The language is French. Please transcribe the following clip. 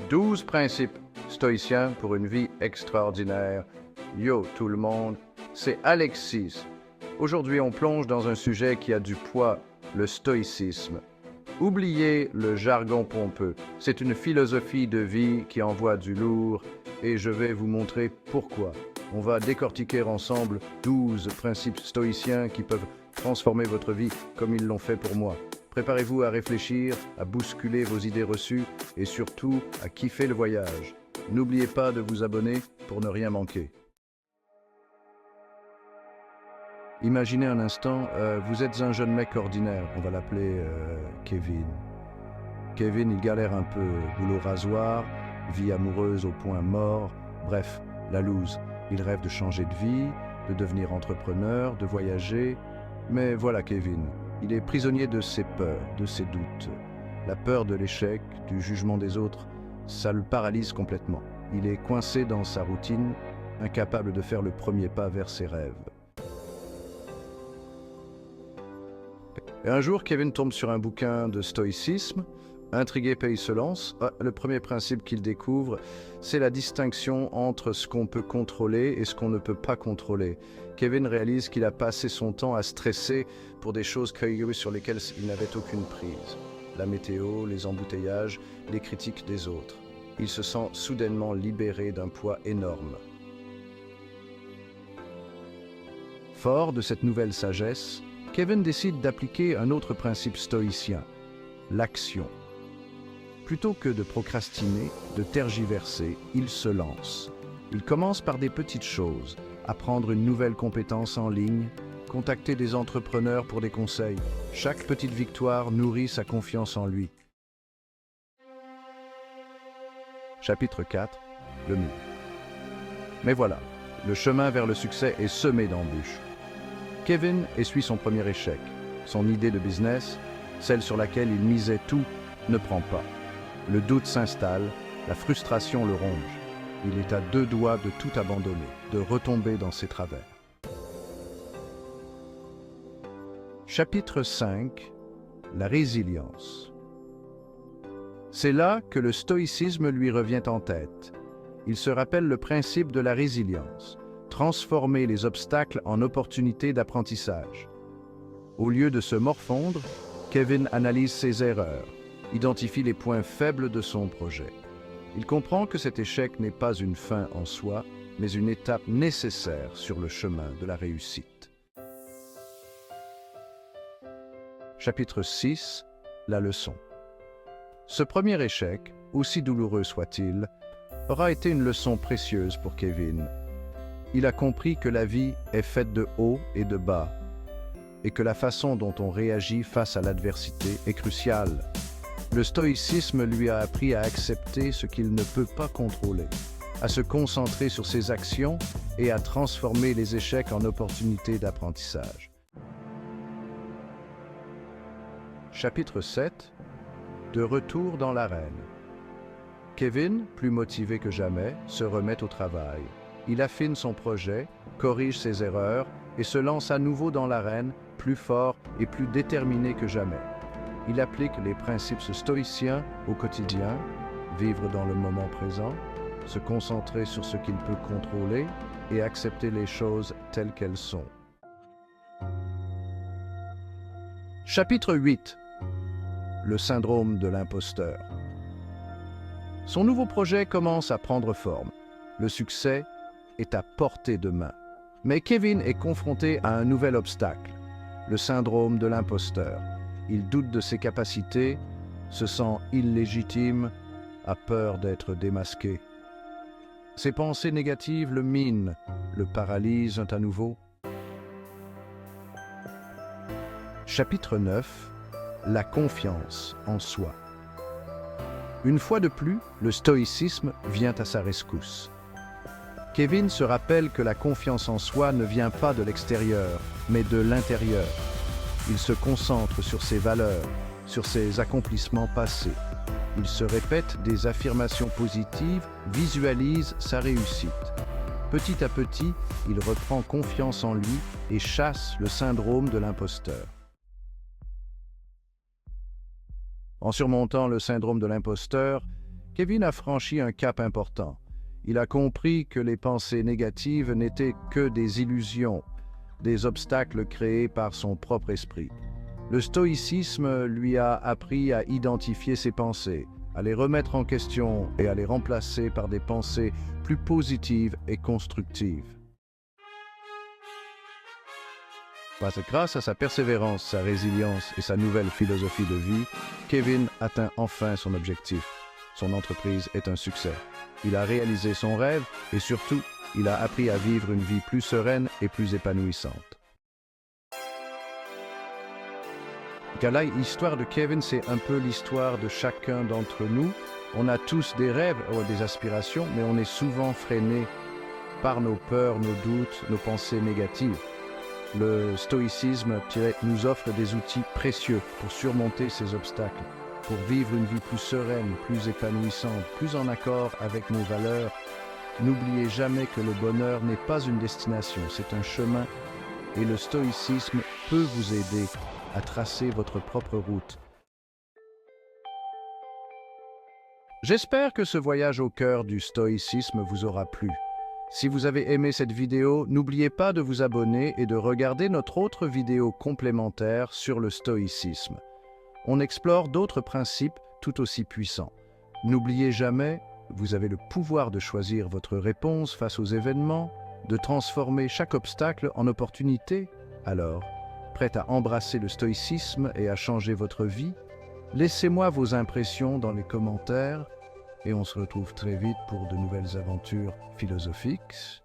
12 principes stoïciens pour une vie extraordinaire. Yo tout le monde, c'est Alexis. Aujourd'hui, on plonge dans un sujet qui a du poids, le stoïcisme. Oubliez le jargon pompeux. C'est une philosophie de vie qui envoie du lourd et je vais vous montrer pourquoi. On va décortiquer ensemble 12 principes stoïciens qui peuvent transformer votre vie comme ils l'ont fait pour moi. Préparez-vous à réfléchir, à bousculer vos idées reçues et surtout à kiffer le voyage. N'oubliez pas de vous abonner pour ne rien manquer. Imaginez un instant, vous êtes un jeune mec ordinaire, on va l'appeler Kevin. Kevin, il galère un peu, boulot rasoir, vie amoureuse au point mort, bref, la loose. Il rêve de changer de vie, de devenir entrepreneur, de voyager. Mais voilà Kevin, il est prisonnier de ses peurs, de ses doutes. La peur de l'échec, du jugement des autres, ça le paralyse complètement. Il est coincé dans sa routine, incapable de faire le premier pas vers ses rêves. Et un jour, Kevin tombe sur un bouquin de stoïcisme. Intrigué, il se lance. Le premier principe qu'il découvre, c'est la distinction entre ce qu'on peut contrôler et ce qu'on ne peut pas contrôler. Kevin réalise qu'il a passé son temps à stresser pour des choses sur lesquelles il n'avait aucune prise. La météo, les embouteillages, les critiques des autres. Il se sent soudainement libéré d'un poids énorme. Fort de cette nouvelle sagesse, Kevin décide d'appliquer un autre principe stoïcien, l'action. Plutôt que de procrastiner, de tergiverser, il se lance. Il commence par des petites choses, apprendre une nouvelle compétence en ligne, contacter des entrepreneurs pour des conseils. Chaque petite victoire nourrit sa confiance en lui. Chapitre 4, le mur. Mais voilà, le chemin vers le succès est semé d'embûches. Kevin essuie son premier échec. Son idée de business, celle sur laquelle il misait tout, ne prend pas. Le doute s'installe, la frustration le ronge. Il est à deux doigts de tout abandonner, de retomber dans ses travers. Chapitre 5, la résilience. C'est là que le stoïcisme lui revient en tête. Il se rappelle le principe de la résilience, transformer les obstacles en opportunités d'apprentissage. Au lieu de se morfondre, Kevin analyse ses erreurs, identifie les points faibles de son projet. Il comprend que cet échec n'est pas une fin en soi, mais une étape nécessaire sur le chemin de la réussite. Chapitre 6, la leçon. Ce premier échec, aussi douloureux soit-il, aura été une leçon précieuse pour Kevin. Il a compris que la vie est faite de hauts et de bas, et que la façon dont on réagit face à l'adversité est cruciale. Le stoïcisme lui a appris à accepter ce qu'il ne peut pas contrôler, à se concentrer sur ses actions et à transformer les échecs en opportunités d'apprentissage. Chapitre 7, de retour dans l'arène. Kevin, plus motivé que jamais, se remet au travail. Il affine son projet, corrige ses erreurs et se lance à nouveau dans l'arène, plus fort et plus déterminé que jamais. Il applique les principes stoïciens au quotidien, vivre dans le moment présent, se concentrer sur ce qu'il peut contrôler et accepter les choses telles qu'elles sont. Chapitre 8. Le syndrome de l'imposteur. Son nouveau projet commence à prendre forme. Le succès est à portée de main. Mais Kevin est confronté à un nouvel obstacle, le syndrome de l'imposteur. Il doute de ses capacités, se sent illégitime, a peur d'être démasqué. Ses pensées négatives le minent, le paralysent à nouveau. Chapitre 9. La confiance en soi. Une fois de plus, le stoïcisme vient à sa rescousse. Kevin se rappelle que la confiance en soi ne vient pas de l'extérieur, mais de l'intérieur. Il se concentre sur ses valeurs, sur ses accomplissements passés. Il se répète des affirmations positives, visualise sa réussite. Petit à petit, il reprend confiance en lui et chasse le syndrome de l'imposteur. En surmontant le syndrome de l'imposteur, Kevin a franchi un cap important. Il a compris que les pensées négatives n'étaient que des illusions, des obstacles créés par son propre esprit. Le stoïcisme lui a appris à identifier ses pensées, à les remettre en question et à les remplacer par des pensées plus positives et constructives. Grâce à sa persévérance, sa résilience et sa nouvelle philosophie de vie, Kevin atteint enfin son objectif. Son entreprise est un succès. Il a réalisé son rêve et surtout, il a appris à vivre une vie plus sereine et plus épanouissante. L'histoire de Kevin, c'est un peu l'histoire de chacun d'entre nous. On a tous des rêves ou des aspirations, mais on est souvent freiné par nos peurs, nos doutes, nos pensées négatives. Le stoïcisme nous offre des outils précieux pour surmonter ces obstacles, pour vivre une vie plus sereine, plus épanouissante, plus en accord avec nos valeurs. N'oubliez jamais que le bonheur n'est pas une destination, c'est un chemin et le stoïcisme peut vous aider à tracer votre propre route. J'espère que ce voyage au cœur du stoïcisme vous aura plu. Si vous avez aimé cette vidéo, n'oubliez pas de vous abonner et de regarder notre autre vidéo complémentaire sur le stoïcisme. On explore d'autres principes tout aussi puissants. N'oubliez jamais, vous avez le pouvoir de choisir votre réponse face aux événements, de transformer chaque obstacle en opportunité. Alors, prête à embrasser le stoïcisme et à changer votre vie? Laissez-moi vos impressions dans les commentaires et on se retrouve très vite pour de nouvelles aventures philosophiques.